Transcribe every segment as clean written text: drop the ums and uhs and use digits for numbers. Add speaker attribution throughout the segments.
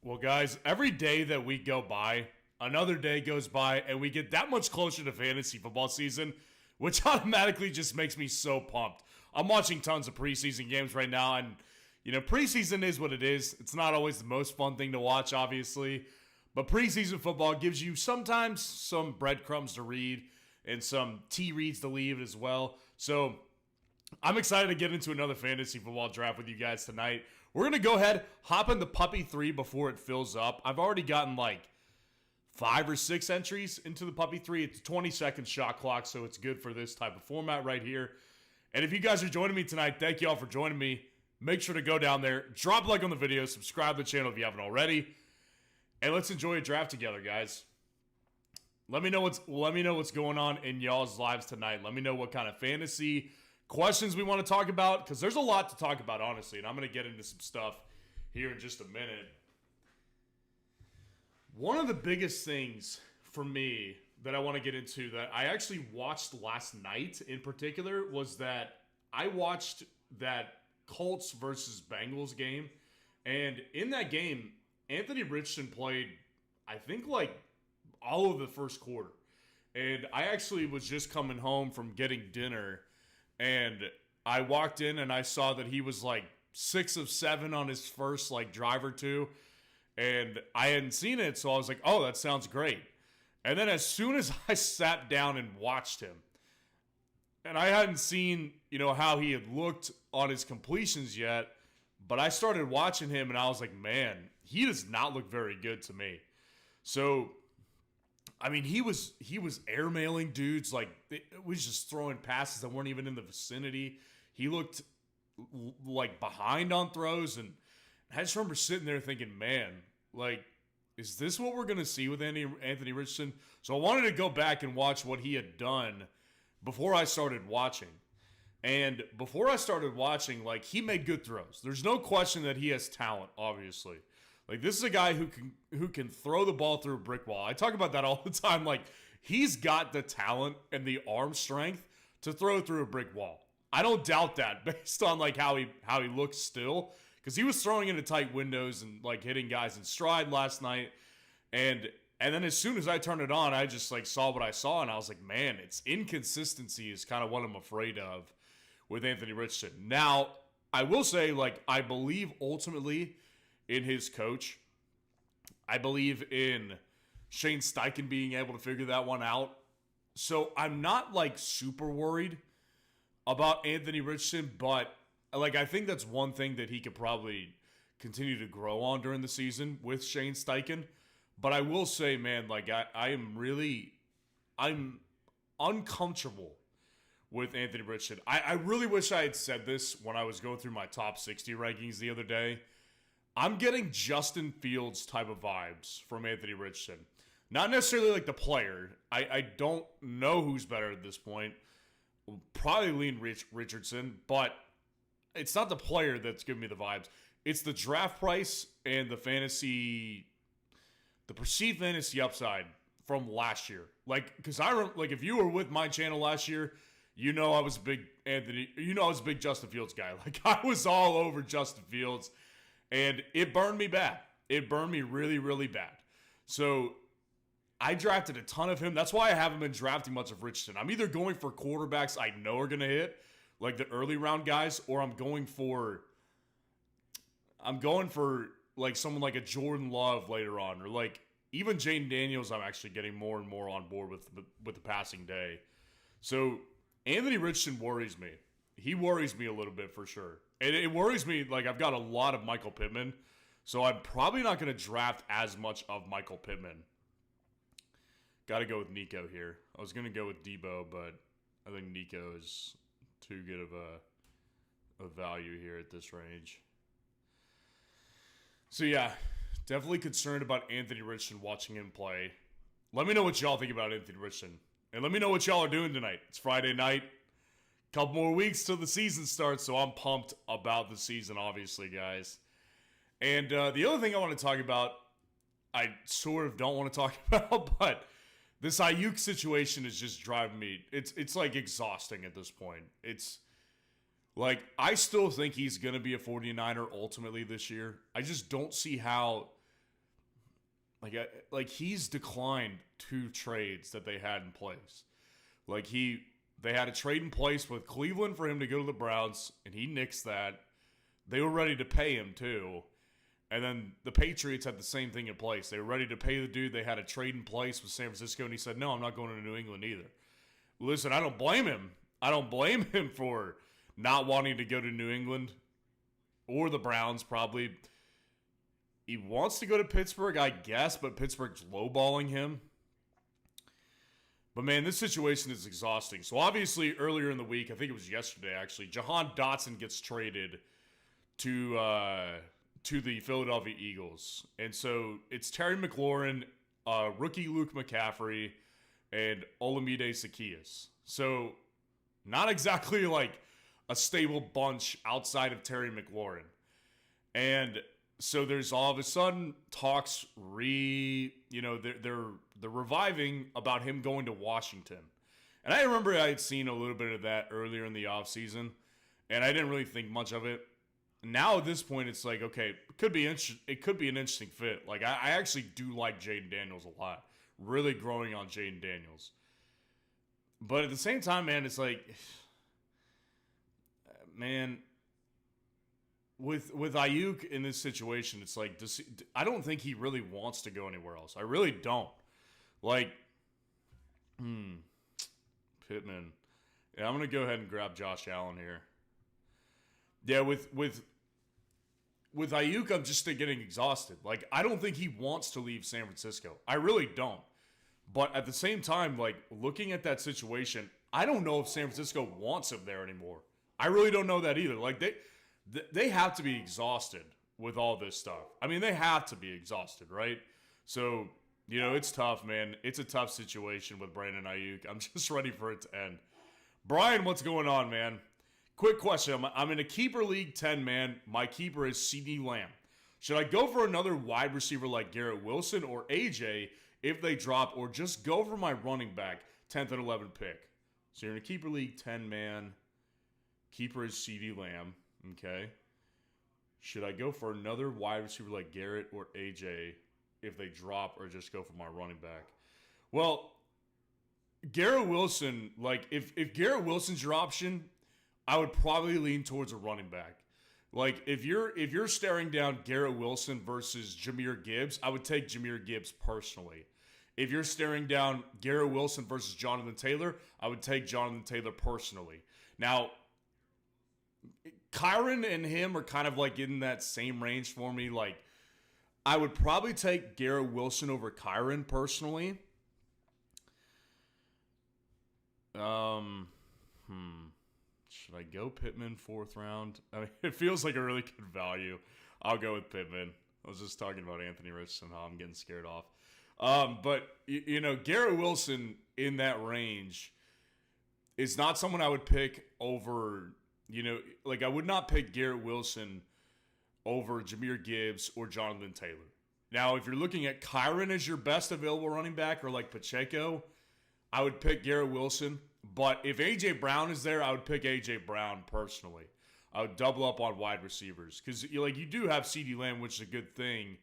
Speaker 1: Well, guys, every day that we go by, another day goes by, and we get that much closer to fantasy football season, which automatically just makes me so pumped. I'm watching tons of preseason games right now, and, preseason is what it is. It's not always the most fun thing to watch, obviously, but preseason football gives you sometimes some breadcrumbs to read and some tea reads to leave as well. So I'm excited to get into another fantasy football draft with you guys tonight. We're going to go ahead, hop into Puppy 3 before it fills up. I've already gotten like 5 or 6 entries into the Puppy 3. It's a 20-second shot clock, so it's good for this type of format right here. And if you guys are joining me tonight, thank you all for joining me. Make sure to go down there, drop a like on the video, subscribe to the channel if you haven't already, and let's enjoy a draft together, guys. Let me know what's going on in y'all's lives tonight. Let me know what kind of fantasy questions we want to talk about, because there's a lot to talk about, honestly, and I'm going to get into some stuff here in just a minute. One of the biggest things for me that I want to get into that I actually watched last night in particular was that I watched that Colts versus Bengals game, and in that game, Anthony Richardson played, I think, like all of the first quarter, and I actually was just coming home from getting dinner, and I walked in and I saw that he was like 6 of 7 on his first like drive or two. And I hadn't seen it, so I was like, oh, that sounds great. And then as soon as I sat down and watched him, and I hadn't seen, how he had looked on his completions yet, but I started watching him and I was like, man, he does not look very good to me. So I mean, he was airmailing dudes, like, it was just throwing passes that weren't even in the vicinity. He looked like behind on throws, and I just remember sitting there thinking, man, like, is this what we're going to see with Anthony Richardson? So I wanted to go back and watch what he had done before I started watching. And before I started watching, like, he made good throws. There's no question that he has talent, obviously. Like, this is a guy who can throw the ball through a brick wall. I talk about that all the time. Like, he's got the talent and the arm strength to throw through a brick wall. I don't doubt that based on, like, how he looks still. Because he was throwing into tight windows and, like, hitting guys in stride last night. And then as soon as I turned it on, I just, like, saw what I saw. And I was like, man, it's inconsistency is kind of what I'm afraid of with Anthony Richardson. Now, I will say, like, I believe ultimately in his coach. I believe in Shane Steichen being able to figure that one out. So I'm not, like, super worried about Anthony Richardson, but, like, I think that's one thing that he could probably continue to grow on during the season with Shane Steichen. But I will say, man, like, I'm uncomfortable with Anthony Richardson. I really wish I had said this when I was going through my top 60 rankings the other day. I'm getting Justin Fields type of vibes from Anthony Richardson. Not necessarily like the player. I don't know who's better at this point. We'll probably lean Richardson, but it's not the player that's giving me the vibes. It's the draft price and the perceived fantasy upside from last year. Like, because if you were with my channel last year, I was a big Justin Fields guy. Like, I was all over Justin Fields. And it burned me bad. It burned me really, really bad. So I drafted a ton of him. That's why I haven't been drafting much of Richardson. I'm either going for quarterbacks I know are going to hit, like the early round guys, or I'm going for like someone like a Jordan Love later on, or like even Jaden Daniels. I'm actually getting more and more on board with the passing day. So Anthony Richardson worries me. He worries me a little bit for sure. And it worries me, like, I've got a lot of Michael Pittman, so I'm probably not going to draft as much of Michael Pittman. Got to go with Nico here. I was going to go with Debo, but I think Nico is too good of a value here at this range. So, yeah, definitely concerned about Anthony Richardson watching him play. Let me know what y'all think about Anthony Richardson. And let me know what y'all are doing tonight. It's Friday night. Couple more weeks till the season starts, so I'm pumped about the season, obviously, guys. And the other thing I want to talk about, I sort of don't want to talk about, but this Aiyuk situation is just driving me. It's like exhausting at this point. It's like, I still think he's going to be a 49er ultimately this year. I just don't see how like he's declined 2 trades that they had in place. Like they had a trade in place with Cleveland for him to go to the Browns, and he nixed that. They were ready to pay him too. And then the Patriots had the same thing in place. They were ready to pay the dude. They had a trade in place with San Francisco, and he said, no, I'm not going to New England either. Listen, I don't blame him. I don't blame him for not wanting to go to New England or the Browns, probably. He wants to go to Pittsburgh, I guess, but Pittsburgh's lowballing him. But, man, this situation is exhausting. So, obviously, earlier in the week, I think it was yesterday, actually, Jahan Dotson gets traded to the Philadelphia Eagles. And so, it's Terry McLaurin, rookie Luke McCaffrey, and Olamide Zaccheaus. So, not exactly like a stable bunch outside of Terry McLaurin. And so there's all of a sudden talks they're reviving about him going to Washington. And I remember I had seen a little bit of that earlier in the offseason, and I didn't really think much of it. Now at this point, it's like, okay, it could be an interesting fit. Like, I actually do like Jaden Daniels a lot. Really growing on Jaden Daniels. But at the same time, man, it's like, man, with Aiyuk in this situation, it's like, I don't think he really wants to go anywhere else. I really don't. Like, Pittman. Yeah, I'm going to go ahead and grab Josh Allen here. Yeah, with Aiyuk, I'm just getting exhausted. Like, I don't think he wants to leave San Francisco. I really don't. But at the same time, like, looking at that situation, I don't know if San Francisco wants him there anymore. I really don't know that either. Like, they have to be exhausted with all this stuff. I mean, they have to be exhausted, right? So, it's tough, man. It's a tough situation with Brandon Aiyuk. I'm just ready for it to end. Brian, what's going on, man? Quick question. I'm in a keeper league 10, man. My keeper is CeeDee Lamb. Should I go for another wide receiver like Garrett Wilson or AJ if they drop, or just go for my running back, 10th and 11th pick? So you're in a keeper league 10, man. Keeper is CeeDee Lamb. Okay. Should I go for another wide receiver like Garrett or AJ if they drop, or just go for my running back? Well, Garrett Wilson, like, if Garrett Wilson's your option, I would probably lean towards a running back. Like, if you're staring down Garrett Wilson versus Jahmyr Gibbs, I would take Jahmyr Gibbs personally. If you're staring down Garrett Wilson versus Jonathan Taylor, I would take Jonathan Taylor personally. Now, Kyron and him are kind of like in that same range for me. Like, I would probably take Garrett Wilson over Kyron personally. Should I go Pittman 4th round? I mean, it feels like a really good value. I'll go with Pittman. I was just talking about Anthony Richardson, how I'm getting scared off. But, Garrett Wilson in that range is not someone I would pick over, I would not pick Garrett Wilson over Jahmyr Gibbs or Jonathan Taylor. Now, if you're looking at Kyron as your best available running back, or like Pacheco, I would pick Garrett Wilson. But if A.J. Brown is there, I would pick A.J. Brown personally. I would double up on wide receivers. Because, you do have CeeDee Lamb, which is a good thing.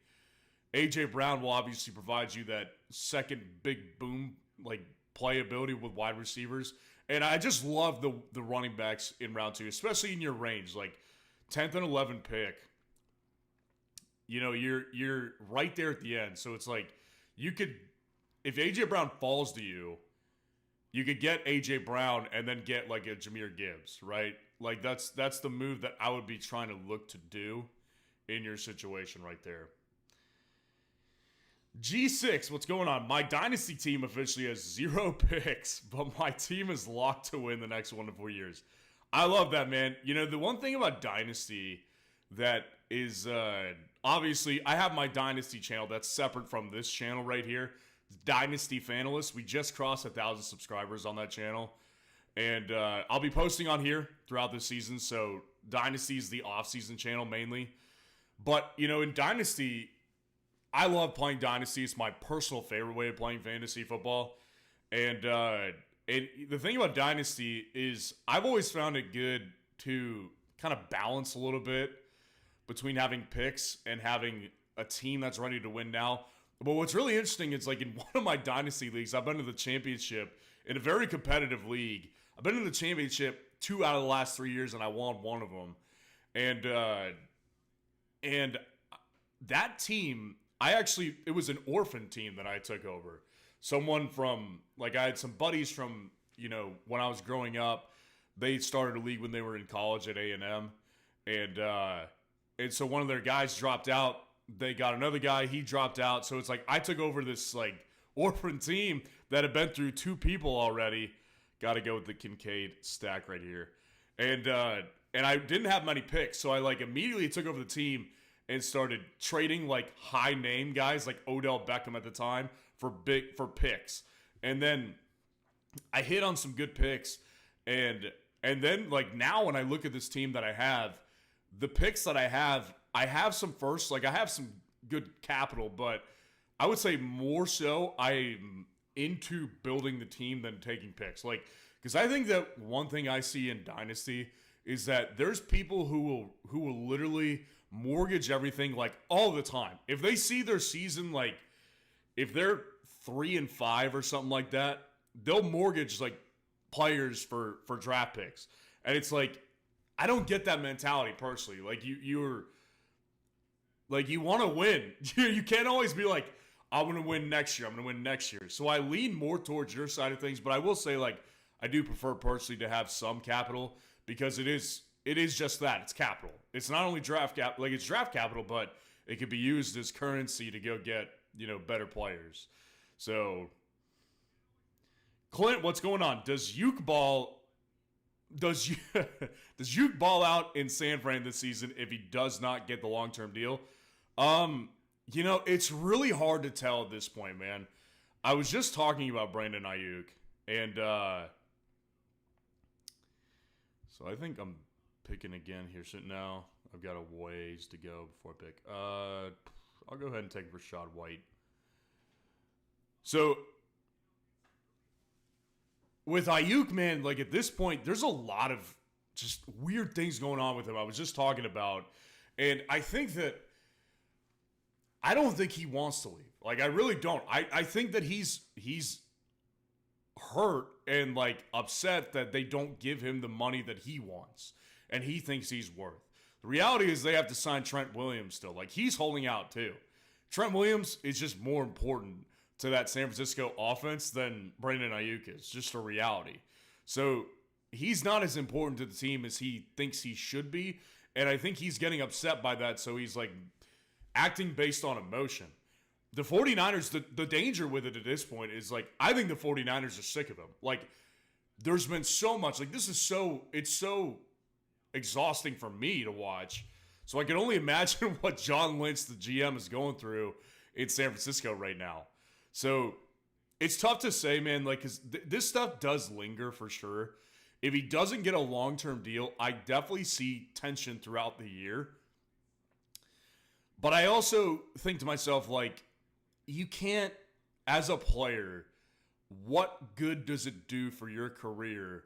Speaker 1: A.J. Brown will obviously provide you that second big boom, playability with wide receivers. And I just love the running backs in round 2, especially in your range. Like, 10th and 11th pick. You're right there at the end. So it's like, you could, if A.J. Brown falls to you, you could get A.J. Brown and then get like a Jahmyr Gibbs, right? Like, that's the move that I would be trying to look to do in your situation right there. G6, what's going on? My Dynasty team officially has 0 picks, but my team is locked to win the next 1 to 4 years. I love that, man. The one thing about Dynasty that is, obviously, I have my Dynasty channel that's separate from this channel right here. Dynasty Fanalysts. We just crossed 1,000 subscribers on that channel. And I'll be posting on here throughout the season. So Dynasty is the off-season channel mainly. But, in Dynasty, I love playing Dynasty. It's my personal favorite way of playing fantasy football. And the thing about Dynasty is I've always found it good to kind of balance a little bit between having picks and having a team that's ready to win now. But what's really interesting is, like, in one of my Dynasty leagues, I've been to the championship in a very competitive league. I've been in the championship 2 out of the last 3 years, and I won one of them. And that team, it was an orphan team that I took over. Someone from, like, I had some buddies from, when I was growing up. They started a league when they were in college at A&M. And so one of their guys dropped out. They got another guy. He dropped out. So it's like I took over this, like, orphan team that had been through 2 people already. Got to go with the Kincaid stack right here. And I didn't have many picks. So I, like, immediately took over the team and started trading, like, high-name guys like Odell Beckham at the time for picks. And then I hit on some good picks. And then, like, now when I look at this team that I have, the picks that I have some firsts. Like, I have some good capital, but I would say more so I'm into building the team than taking picks. Like, because I think that one thing I see in Dynasty is that there's people who will literally mortgage everything, like, all the time. If they see their season, like, if they're 3-5 or something like that, they'll mortgage, like, players for draft picks. And it's like, I don't get that mentality personally. Like, you're like, you want to win. You can't always be like, I'm going to win next year. I'm going to win next year. So I lean more towards your side of things, but I will say, like, I do prefer personally to have some capital because it is just that. It's capital. It's not only draft capital, but it could be used as currency to go get, better players. So, Clint, what's going on? Does Aiyuk ball out in San Fran this season if he does not get the long-term deal? It's really hard to tell at this point, man. I was just talking about Brandon Aiyuk, and so I think I'm picking again here. So now I've got a ways to go before I pick. I'll go ahead and take Rachaad White. So with Aiyuk, man, like, at this point, there's a lot of just weird things going on with him. I was just talking about, and I don't think he wants to leave. Like, I really don't. I think that he's hurt and, like, upset that they don't give him the money that he wants and he thinks he's worth. The reality is they have to sign Trent Williams still. Like, he's holding out too. Trent Williams is just more important to that San Francisco offense than Brandon Aiyuk is. Just a reality. So he's not as important to the team as he thinks he should be. And I think he's getting upset by that. So he's, like, acting based on emotion. The 49ers, the danger with it at this point is, like, I think the 49ers are sick of him. Like, there's been so much. Like, it's so exhausting for me to watch. So I can only imagine what John Lynch, the GM, is going through in San Francisco right now. So it's tough to say, man, like, because this stuff does linger for sure. If he doesn't get a long-term deal, I definitely see tension throughout the year. But I also think to myself, like, you can't, as a player, what good does it do for your career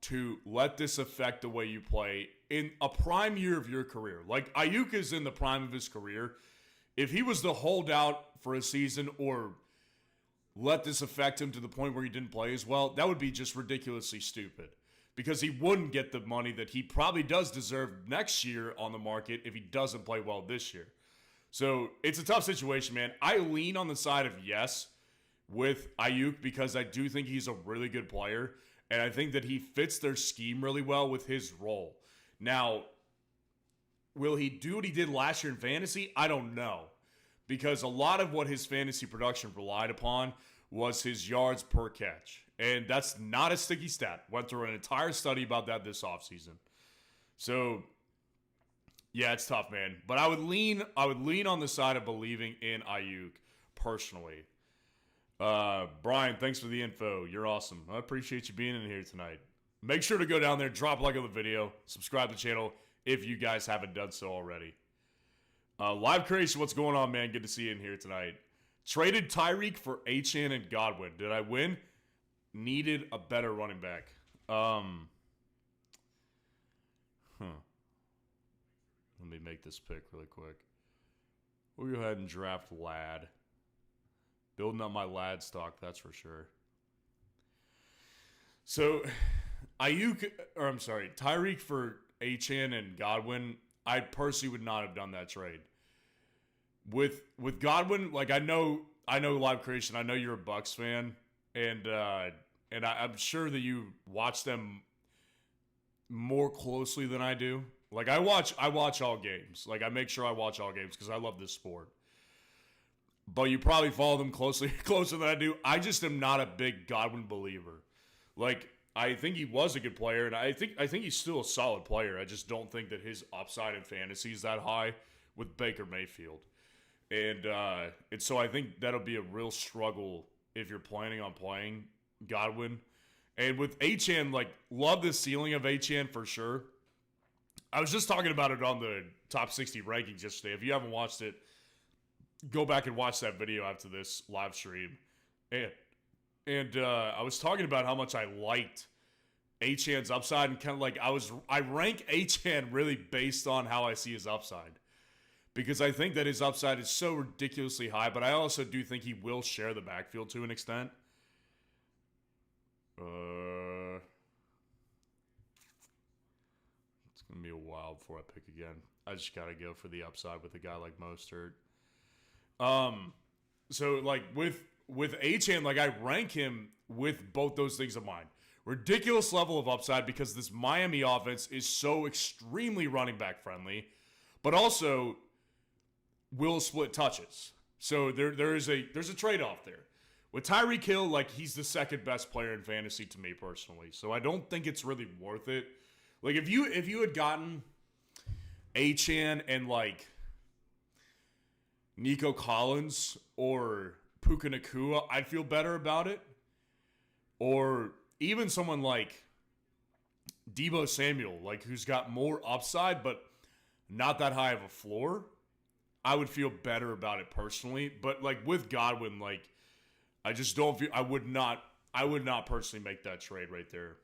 Speaker 1: to let this affect the way you play in a prime year of your career? Like, Aiyuk is in the prime of his career. If he was to hold out for a season or let this affect him to the point where he didn't play as well, that would be just ridiculously stupid. Because he wouldn't get the money that he probably does deserve next year on the market if he doesn't play well this year. So it's a tough situation, man. I lean on the side of yes with Aiyuk because I do think he's a really good player. And I think that he fits their scheme really well with his role. Now, will he do what he did last year in fantasy? I don't know. Because a lot of what his fantasy production relied upon was his yards per catch. And that's not a sticky stat. Went through an entire study about that this offseason. So, yeah, it's tough, man. But I would lean on the side of believing in Aiyuk personally. Brian, thanks for the info. You're awesome. I appreciate you being in here tonight. Make sure to go down there, drop a like on the video, subscribe to the channel if you guys haven't done so already. Live Creation, what's going on, man? Good to see you in here tonight. Traded Tyreek for Achane and Godwin. Did I win? Needed a better running back. Let me make this pick really quick. We'll go ahead and draft Lad. Building up my lad stock, that's for sure. So, Tyreek for Achane and Godwin, I personally would not have done that trade. With Godwin, like I know Live Creation, I know you're a Bucks fan, and I'm sure that you watch them more closely than I do. Like I watch all games. Like I make sure I watch all games because I love this sport. But you probably follow them closer than I do. I just am not a big Godwin believer. Like I think he was a good player, and I think he's still a solid player. I just don't think that his upside in fantasy is that high with Baker Mayfield. And so I think that'll be a real struggle if you're planning on playing Godwin. And with Achane, like, love the ceiling of Achane for sure. I was just talking about it on the top 60 rankings yesterday. If you haven't watched it, go back and watch that video after this live stream. And I was talking about how much I liked Achane's upside, and kind of like I rank Achane really based on how I see his upside. Because I think that his upside is so ridiculously high, but I also do think he will share the backfield to an extent. It's going to be a while before I pick again. I just got to go for the upside with a guy like Mostert. So, like, with Achane, like, I rank him with both those things in mind. Ridiculous level of upside because this Miami offense is so extremely running back friendly, but also will split touches. So there's a trade-off there. With Tyreek Hill, like, he's the second best player in fantasy to me personally. So I don't think it's really worth it. Like, if you had gotten Achane and, like, Nico Collins or Puka Nacua, I'd feel better about it. Or even someone like Deebo Samuel, like, who's got more upside but not that high of a floor, I would feel better about it personally. But, like, with Godwin, like, I just don't feel I would not personally make that trade right there.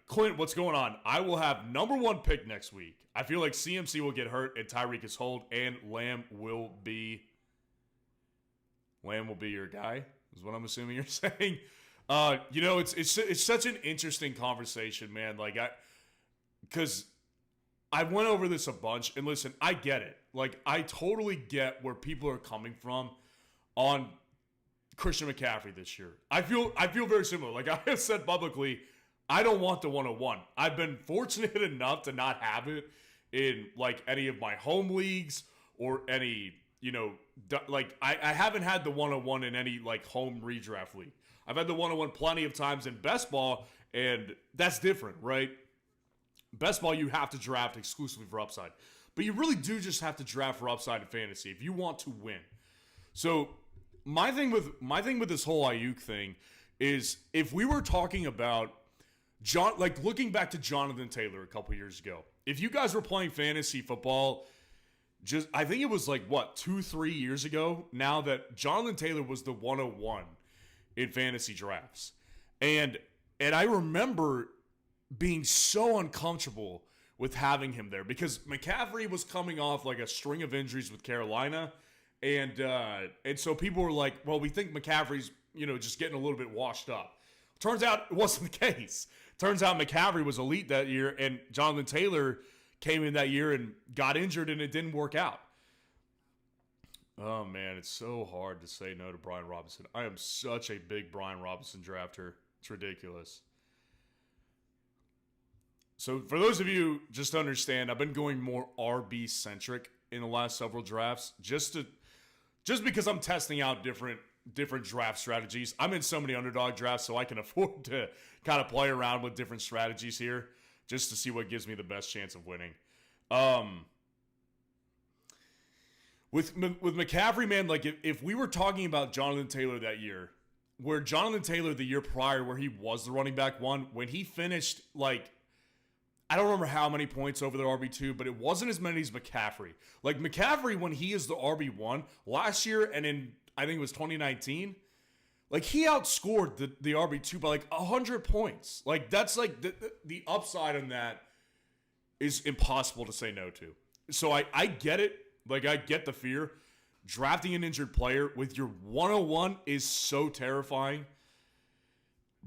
Speaker 1: Clint, what's going on? I will have number 1 pick next week. I feel like CMC will get hurt and Tyreek is hold, and Lamb will be your guy, is what I'm assuming you're saying. It's such an interesting conversation, man. Like, because I went over this a bunch, and listen, I get it. Like, I totally get where people are coming from on Christian McCaffrey this year. I feel very similar. Like, I have said publicly, I don't want the 101. I've been fortunate enough to not have it in, like, any of my home leagues or any, like, I haven't had the 101 in any, like, home redraft league. I've had the 101 plenty of times in best ball, and that's different, right? Best ball, you have to draft exclusively for upside. But you really do just have to draft for upside in fantasy if you want to win. So my thing with this whole Aiyuk thing is, if we were talking about looking back to Jonathan Taylor a couple years ago, if you guys were playing fantasy football, I think it was like 2-3 years ago now, that Jonathan Taylor was the 101 in fantasy drafts. And I remember being so uncomfortable with having him there because McCaffrey was coming off like a string of injuries with Carolina. And so people were like, well, we think McCaffrey's, just getting a little bit washed up. Turns out it wasn't the case. Turns out McCaffrey was elite that year, and Jonathan Taylor came in that year and got injured, and it didn't work out. Oh, man, it's so hard to say no to Brian Robinson. I am such a big Brian Robinson drafter. It's ridiculous. So for those of you, just to understand, I've been going more RB-centric in the last several drafts, just because I'm testing out different draft strategies. I'm in so many underdog drafts, so I can afford to kind of play around with different strategies here just to see what gives me the best chance of winning. With McCaffrey, man, like, if we were talking about Jonathan Taylor that year, where Jonathan Taylor the year prior, where he was the running back 1, when he finished, like, I don't remember how many points over the RB2, but it wasn't as many as McCaffrey. Like, McCaffrey, when he is the RB1 last year, and in, I think it was 2019, like, he outscored the RB2 by like 100 points. Like, that's like the upside on that is impossible to say no to. So I get it. Like, I get the fear. drafting an injured player with your 101 is so terrifying.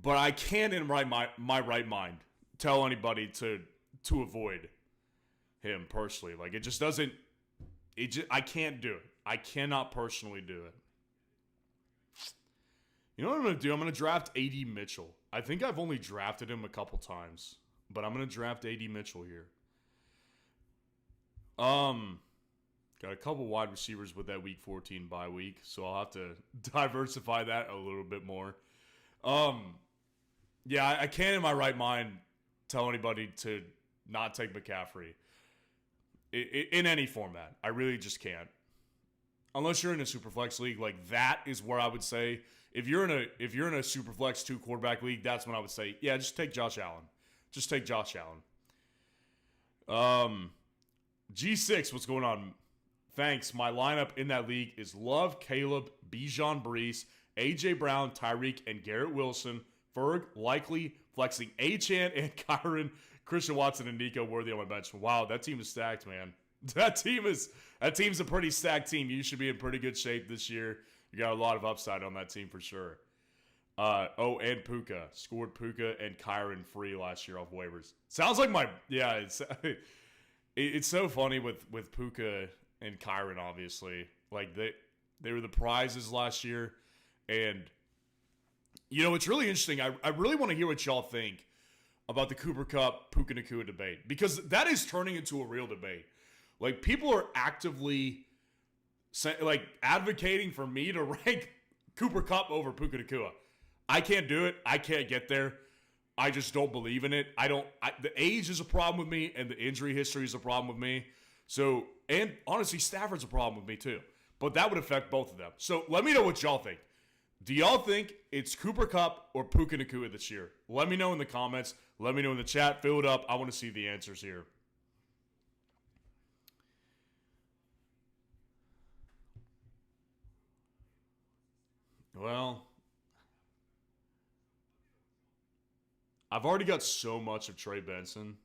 Speaker 1: But I can't in my right mind tell anybody to avoid him personally. Like, it just doesn't. I can't do it. I cannot personally do it. You know what I'm going to do? I'm going to draft A.D. Mitchell. I think I've only drafted him a couple times, but I'm going to draft A.D. Mitchell here. Got a couple wide receivers with that Week 14 bye week, so I'll have to diversify that a little bit more. Yeah, I can't in my right mind tell anybody to not take McCaffrey in any format. I really just can't. Unless you're in a Superflex league, like that is where I would say if you're in a Superflex 2 quarterback league, that's when I would say, yeah, just take Josh Allen. Just take Josh Allen. G6, what's going on? Thanks. My lineup in that league is Love, Caleb, Bijan Brees, AJ Brown, Tyreek, and Garrett Wilson. Ferg, likely flexing Achane and Kyron, Christian Watson, and Nico Worthy on my bench. Wow, that team is stacked, man. That team's a pretty stacked team. You should be in pretty good shape this year. You got a lot of upside on that team for sure. And Puka. Scored Puka and Kyron free last year off waivers. Sounds like it's so funny with Puka and Kyron, obviously. Like, they were the prizes last year. And, you know, it's really interesting. I really want to hear what y'all think about the Cooper Kupp, Puka Nacua debate. Because that is turning into a real debate. Like, people are actively, advocating for me to rank Cooper Kupp over Puka Nacua. I can't do it. I can't get there. I just don't believe in it. The age is a problem with me, and the injury history is a problem with me. So, and honestly, Stafford's a problem with me too. But that would affect both of them. So let me know what y'all think. Do y'all think it's Cooper Kupp or Puka Nacua this year? Let me know in the comments. Let me know in the chat. Fill it up. I want to see the answers here. Well, I've already got so much of Trey Benson.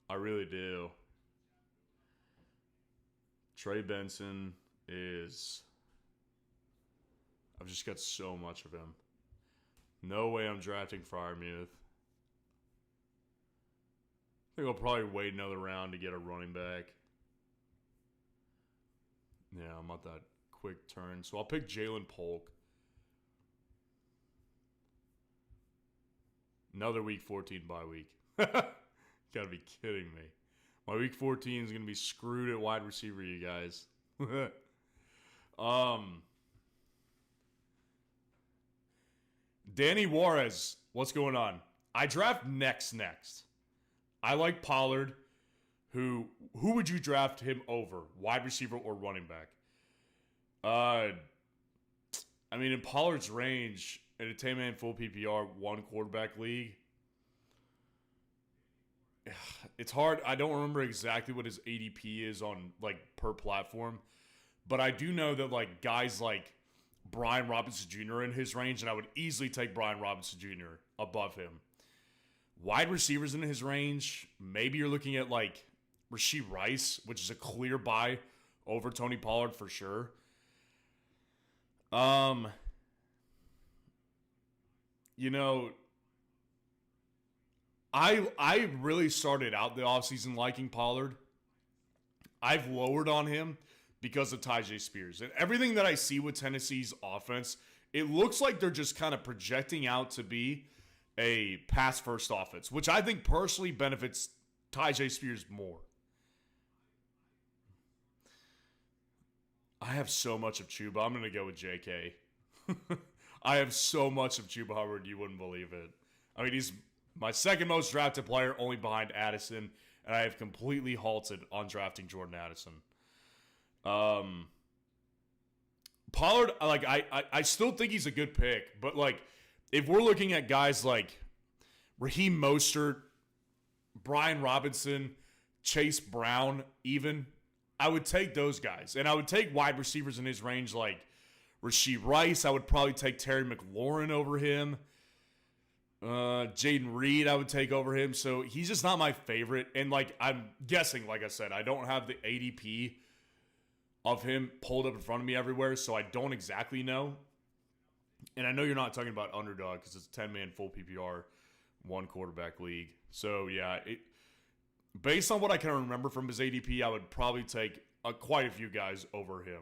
Speaker 1: I really do. Trey Benson is... I've just got so much of him. No way I'm drafting Freiermuth. I think I'll probably wait another round to get a running back. Yeah, I'm not that quick turn. So I'll pick Jalen Polk. Another Week 14 bye week. Gotta be kidding me. My Week 14 is going to be screwed at wide receiver, you guys. Danny Juarez, what's going on? I draft next. I like Pollard. Who would you draft him over? Wide receiver or running back? I mean, in Pollard's range, in a 10-man full PPR, 1 quarterback league, it's hard. I don't remember exactly what his ADP is on, like, per platform. But I do know that, like, guys like Brian Robinson Jr. are in his range, and I would easily take Brian Robinson Jr. above him. Wide receivers in his range, maybe you're looking at, like, Rashee Rice, which is a clear buy over Tony Pollard for sure. You know, I really started out the offseason liking Pollard. I've lowered on him because of Tyjae Spears. And everything that I see with Tennessee's offense, it looks like they're just kind of projecting out to be a pass-first offense, which I think personally benefits Tyjae Spears more. I have so much of Chuba. I'm going to go with JK. I have so much of Chuba Hubbard, you wouldn't believe it. I mean, he's my second most drafted player, only behind Addison, and I have completely halted on drafting Jordan Addison. Pollard, like, I still think he's a good pick, but, like, if we're looking at guys like Raheem Mostert, Brian Robinson, Chase Brown, even, I would take those guys. And I would take wide receivers in his range like Rashee Rice. I would probably take Terry McLaurin over him. Jaden Reed I would take over him. So he's just not my favorite. And, like, I'm guessing, like I said, I don't have the ADP of him pulled up in front of me everywhere, so I don't exactly know. And I know you're not talking about underdog because it's a 10-man full PPR, one quarterback league. So, yeah, based on what I can remember from his ADP, I would probably take quite a few guys over him.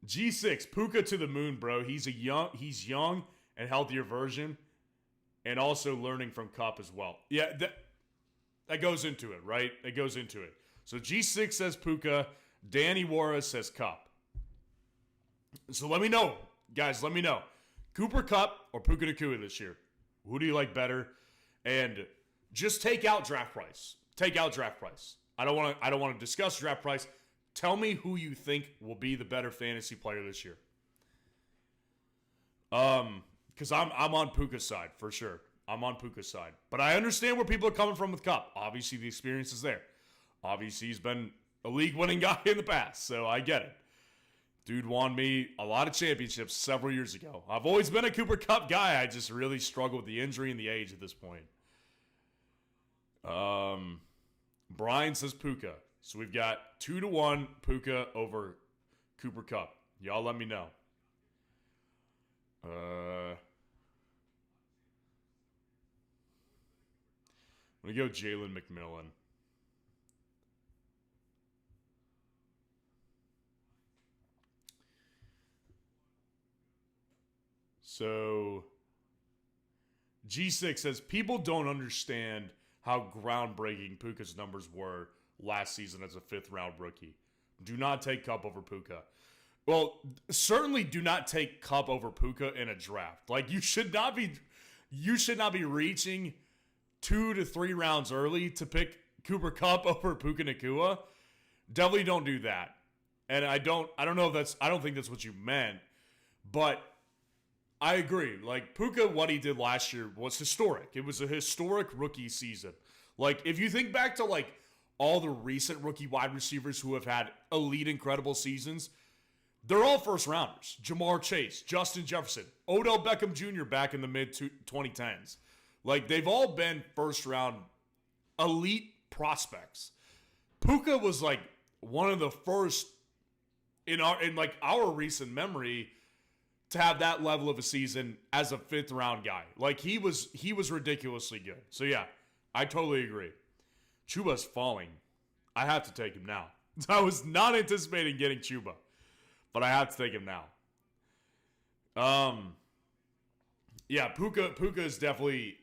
Speaker 1: G6, Puka to the moon, bro. He's young and healthier version, and also learning from Kupp as well. Yeah, that goes into it, right? It goes into it. So G6 says Puka, Danny Wara says Kupp. So let me know, guys. Let me know, Cooper Kupp or Puka Nacua this year. Who do you like better? And just take out draft price. Take out draft price. I don't want to discuss draft price. Tell me who you think will be the better fantasy player this year. Because I'm on Puka's side for sure. I'm on Puka's side, but I understand where people are coming from with Kupp. Obviously, the experience is there. Obviously, he's been a league-winning guy in the past, so I get it. Dude won me a lot of championships several years ago. I've always been a Cooper Kupp guy. I just really struggle with the injury and the age at this point. Brian says Puka. So we've got 2-1 Puka over Cooper Kupp. Y'all let me know. I'm going to go Jalen McMillan. So G6 says, people don't understand how groundbreaking Puka's numbers were last season as a 5th-round rookie. Do not take Kupp over Puka. Well, certainly do not take Kupp over Puka in a draft. Like, you should not be reaching 2 to 3 rounds early to pick Cooper Kupp over Puka Nacua. Definitely don't do that. And I don't think that's what you meant, but I agree. Like, Puka, what he did last year was historic. It was a historic rookie season. Like, if you think back to, like, all the recent rookie wide receivers who have had elite, incredible seasons, they're all first-rounders. Jamar Chase, Justin Jefferson, Odell Beckham Jr. back in the mid-2010s. Like, they've all been first-round elite prospects. Puka was, like, one of the first in our recent memory to have that level of a season as a 5th-round guy. Like, he was ridiculously good. So, yeah, I totally agree. Chuba's falling. I have to take him now. I was not anticipating getting Chuba, but I have to take him now. Yeah, Puka is definitely.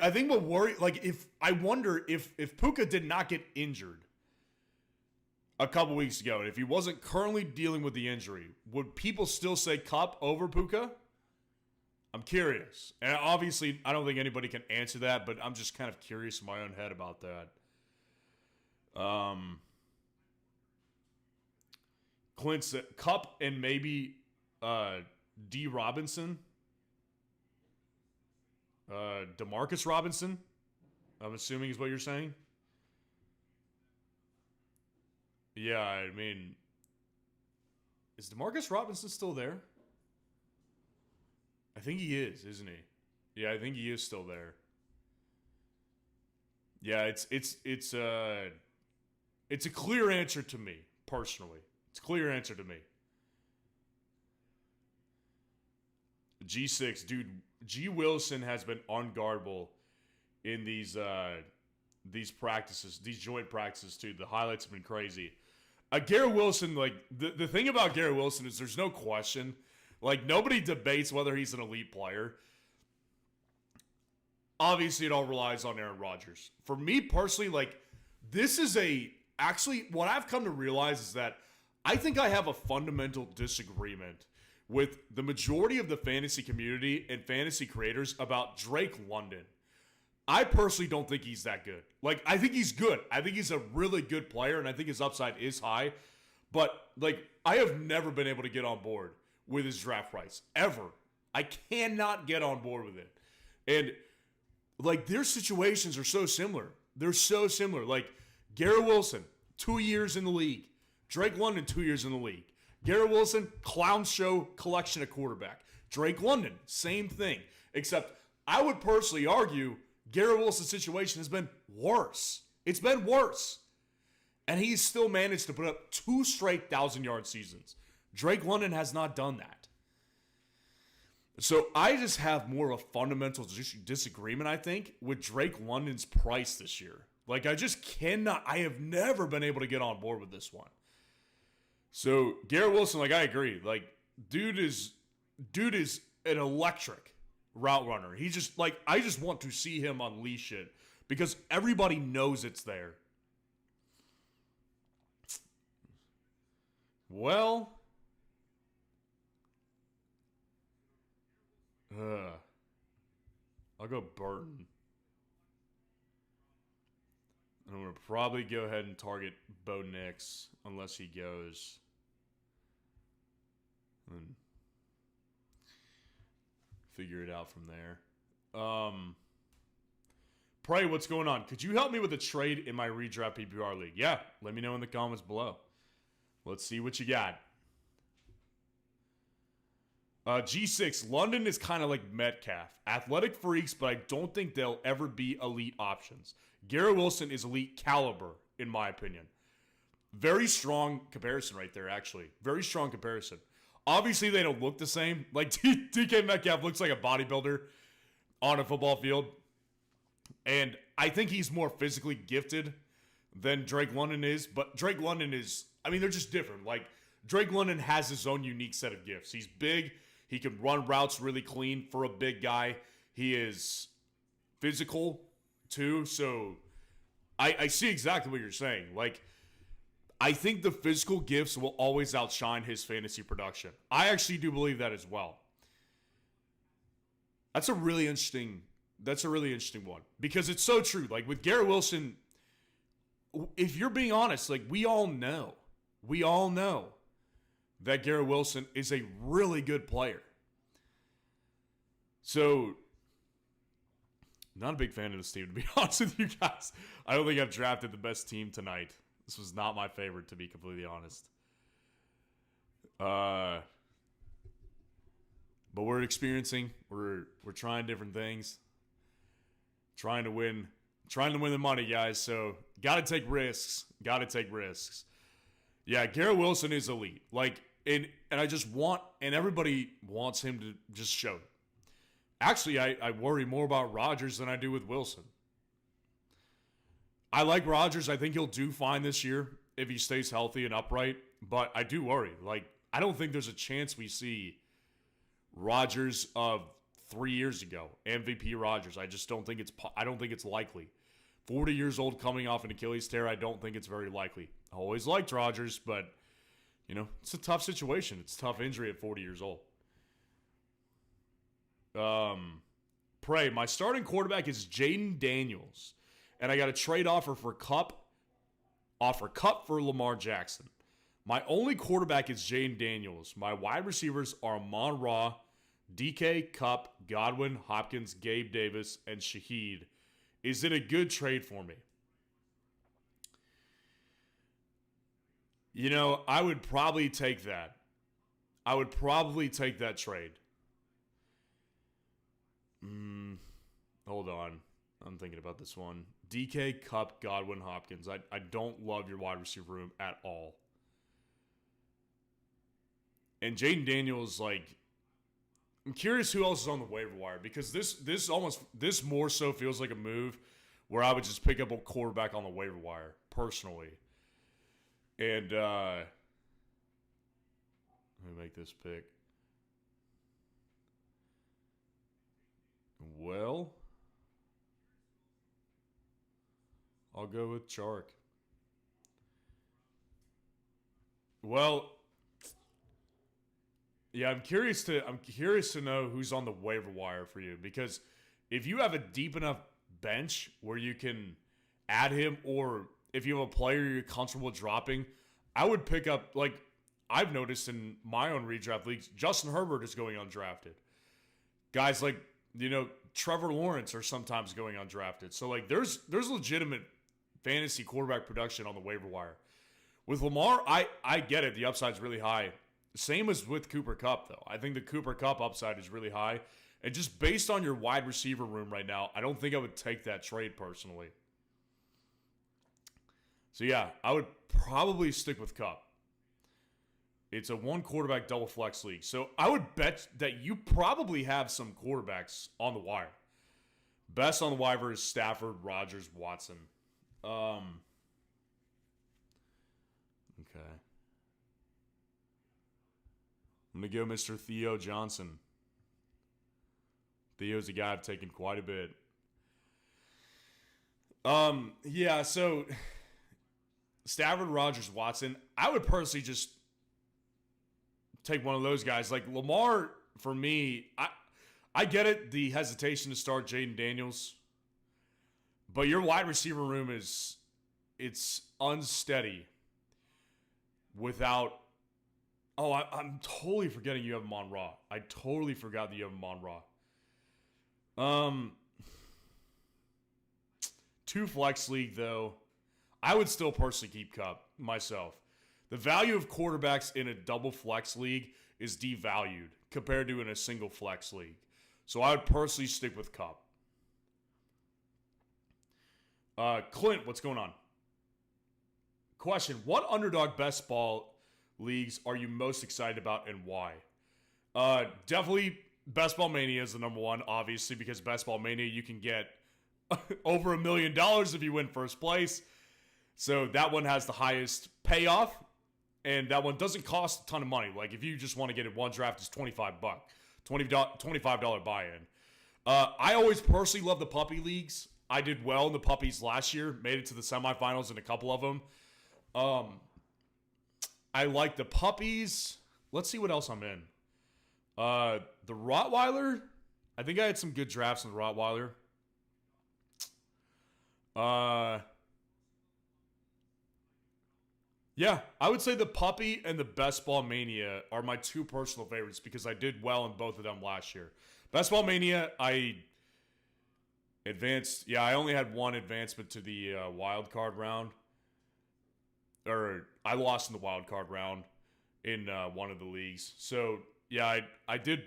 Speaker 1: I think what worry, like, I wonder if Puka did not get injured a couple weeks ago, and if he wasn't currently dealing with the injury, would people still say Kupp over Puka? I'm curious. And obviously, I don't think anybody can answer that, but I'm just kind of curious in my own head about that. Clint said Kupp and maybe D. Robinson. DeMarcus Robinson, I'm assuming is what you're saying. Yeah, I mean, is DeMarcus Robinson still there? I think he is, isn't he? Yeah, I think he is still there. Yeah, it's a clear answer to me, personally. It's a clear answer to me. G6, dude, G. Wilson has been unguardable in these practices, these joint practices too. The highlights have been crazy. Garrett Wilson, like, the thing about Garrett Wilson is there's no question. Like, nobody debates whether he's an elite player. Obviously, it all relies on Aaron Rodgers. For me personally, like, this is actually, what I've come to realize is that I think I have a fundamental disagreement with the majority of the fantasy community and fantasy creators about Drake London. I personally don't think he's that good. Like, I think he's good. I think he's a really good player, and I think his upside is high. But, like, I have never been able to get on board with his draft price. Ever. I cannot get on board with it. And, like, their situations are so similar. They're so similar. Like, Garrett Wilson, 2 years in the league. Drake London, 2 years in the league. Garrett Wilson, clown show collection at quarterback. Drake London, same thing. Except, I would personally argue Garrett Wilson's situation has been worse. It's been worse. And he's still managed to put up 2 straight 1,000-yard seasons. Drake London has not done that. So I just have more of a fundamental disagreement, I think, with Drake London's price this year. Like, I just cannot, I have never been able to get on board with this one. So, Garrett Wilson, like, I agree. Like, dude is an electric route runner. He just, like, I just want to see him unleash it because everybody knows it's there. Well, I'll go Burton. And I'm going to probably go ahead and target Bo Nix unless he goes. And figure it out from there. Pray, what's going on? Could you help me with a trade in my redraft PPR league? Yeah, let me know in the comments below. Let's see what you got. G6, London is kind of like Metcalf. Athletic freaks, but I don't think they'll ever be elite options. Garrett Wilson is elite caliber, in my opinion. Very strong comparison right there, actually. Very strong comparison. Obviously, they don't look the same. Like, DK Metcalf looks like a bodybuilder on a football field. And I think he's more physically gifted than Drake London is. But Drake London is, I mean, they're just different. Like, Drake London has his own unique set of gifts. He's big. He can run routes really clean for a big guy. He is physical, too. So, I see exactly what you're saying. Like, I think the physical gifts will always outshine his fantasy production. I actually do believe that as well. That's a really interesting one. Because it's so true. Like, with Garrett Wilson, if you're being honest, like, we all know that Garrett Wilson is a really good player. So, not a big fan of this team, to be honest with you guys. I don't think I've drafted the best team tonight. This was not my favorite, to be completely honest. But we're experiencing. We're trying different things. Trying to win the money, guys. So, got to take risks. Yeah, Garrett Wilson is elite. Like, and I just want, and everybody wants him to just show it. Actually, I worry more about Rodgers than I do with Wilson. I like Rodgers. I think he'll do fine this year if he stays healthy and upright. But I do worry. Like, I don't think there's a chance we see Rodgers of 3 years ago, MVP Rodgers. I just don't think it's likely. 40 years old coming off an Achilles tear, I don't think it's very likely. I always liked Rodgers, but, you know, it's a tough situation. It's a tough injury at 40 years old. Pray, my starting quarterback is Jaden Daniels, and I got a trade offer for Kupp for Lamar Jackson. My only quarterback is Jaden Daniels. My wide receivers are Amon-Ra, DK, Kupp, Godwin, Hopkins, Gabe Davis, and Shaheed. Is it a good trade for me? You know, I would probably take that. I would probably take that trade. Hold on. I'm thinking about this one. DK, Kupp, Godwin, Hopkins. I don't love your wide receiver room at all. And Jaden Daniels, like, I'm curious who else is on the waiver wire, because this more so feels like a move where I would just pick up a quarterback on the waiver wire, personally. And let me make this pick. Well, I'll go with Chark. Well, yeah, I'm curious to know who's on the waiver wire for you, because if you have a deep enough bench where you can add him, or if you have a player you're comfortable dropping, I would pick up, like, I've noticed in my own redraft leagues, Justin Herbert is going undrafted. Guys like, you know, Trevor Lawrence are sometimes going undrafted. So, like, there's legitimate fantasy quarterback production on the waiver wire. With Lamar, I get it. The upside's really high. Same as with Cooper Kupp, though. I think the Cooper Kupp upside is really high. And just based on your wide receiver room right now, I don't think I would take that trade personally. So yeah, I would probably stick with Kupp. It's a one quarterback double flex league. So I would bet that you probably have some quarterbacks on the wire. Best on the wire is Stafford, Rodgers, Watson. Okay. I'm going to go Mr. Theo Johnson. Theo's a guy I've taken quite a bit. Yeah, so Stafford, Rodgers, Watson. I would personally just take one of those guys. Like Lamar, for me, I get it, the hesitation to start Jaden Daniels. But your wide receiver room it's unsteady without... Oh, I'm totally forgetting you have him on Raw. I totally forgot that you have him on Raw. 2 flex league, though. I would still personally keep Kupp myself. The value of quarterbacks in a double flex league is devalued compared to in a single flex league. So I would personally stick with Kupp. Clint, what's going on? Question, what underdog best ball leagues are you most excited about and why? Definitely Best Ball Mania is the number one, obviously, because Best Ball Mania you can get over $1 million if you win first place. So that one has the highest payoff, and that one doesn't cost a ton of money. Like if you just want to get it one draft, it's $25, $25 buy-in. I always personally love the puppy leagues. I did well in the puppies last year, made it to the semifinals in a couple of them. I like the puppies. Let's see what else I'm in. The Rottweiler. I think I had some good drafts in the Rottweiler. Yeah, I would say the puppy and the Best Ball Mania are my 2 personal favorites because I did well in both of them last year. Best Ball Mania, I advanced. Yeah, I only had one advancement to the wild card round. Or I lost in the wild card round in one of the leagues. So, yeah, I did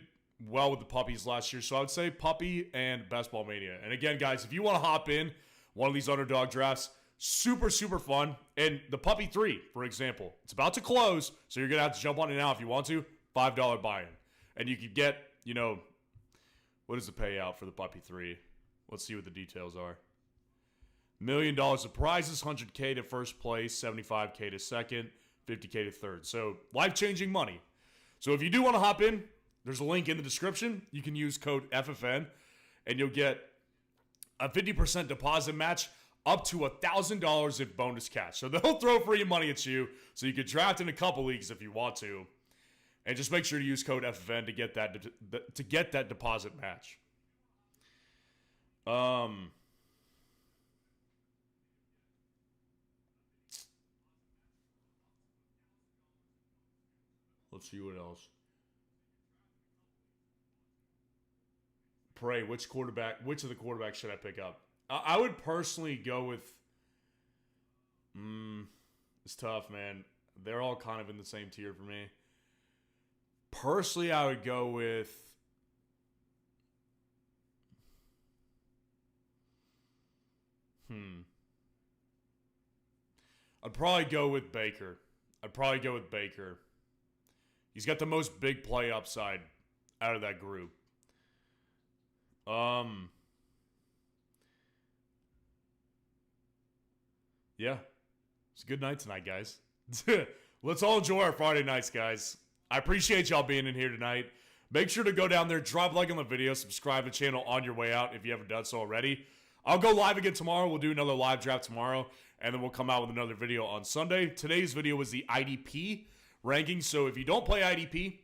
Speaker 1: well with the puppies last year. So I would say puppy and Best Ball Mania. And again, guys, if you want to hop in one of these underdog drafts, super, super fun. And the puppy 3, for example, it's about to close. So you're going to have to jump on it now if you want to. $5 buy-in. And you could get, what is the payout for the puppy 3? Let's see what the details are. $1 million of prizes, $100K to first place, $75K to second, $50K to third. So life-changing money. So if you do want to hop in, there's a link in the description. You can use code FFN, and you'll get a 50% deposit match up to $1,000 in bonus cash. So they'll throw free money at you, so you can draft in a couple leagues if you want to. And just make sure to use code FFN to get that deposit match. Let's see what else. Pray, which of the quarterbacks should I pick up? I would personally go with... it's tough, man. They're all kind of in the same tier for me. Personally, I would go with... I'd probably go with Baker. He's got the most big play upside out of that group. Yeah. It's a good night tonight, guys. Let's all enjoy our Friday nights, guys. I appreciate y'all being in here tonight. Make sure to go down there, drop a like on the video, subscribe to the channel on your way out if you haven't done so already. I'll go live again tomorrow. We'll do another live draft tomorrow, and then we'll come out with another video on Sunday. Today's video was the IDP ranking, so if you don't play IDP,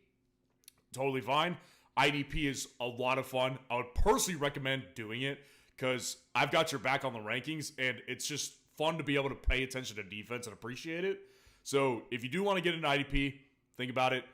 Speaker 1: totally fine. IDP is a lot of fun. I would personally recommend doing it because I've got your back on the rankings, and it's just fun to be able to pay attention to defense and appreciate it. So if you do want to get an IDP, think about it.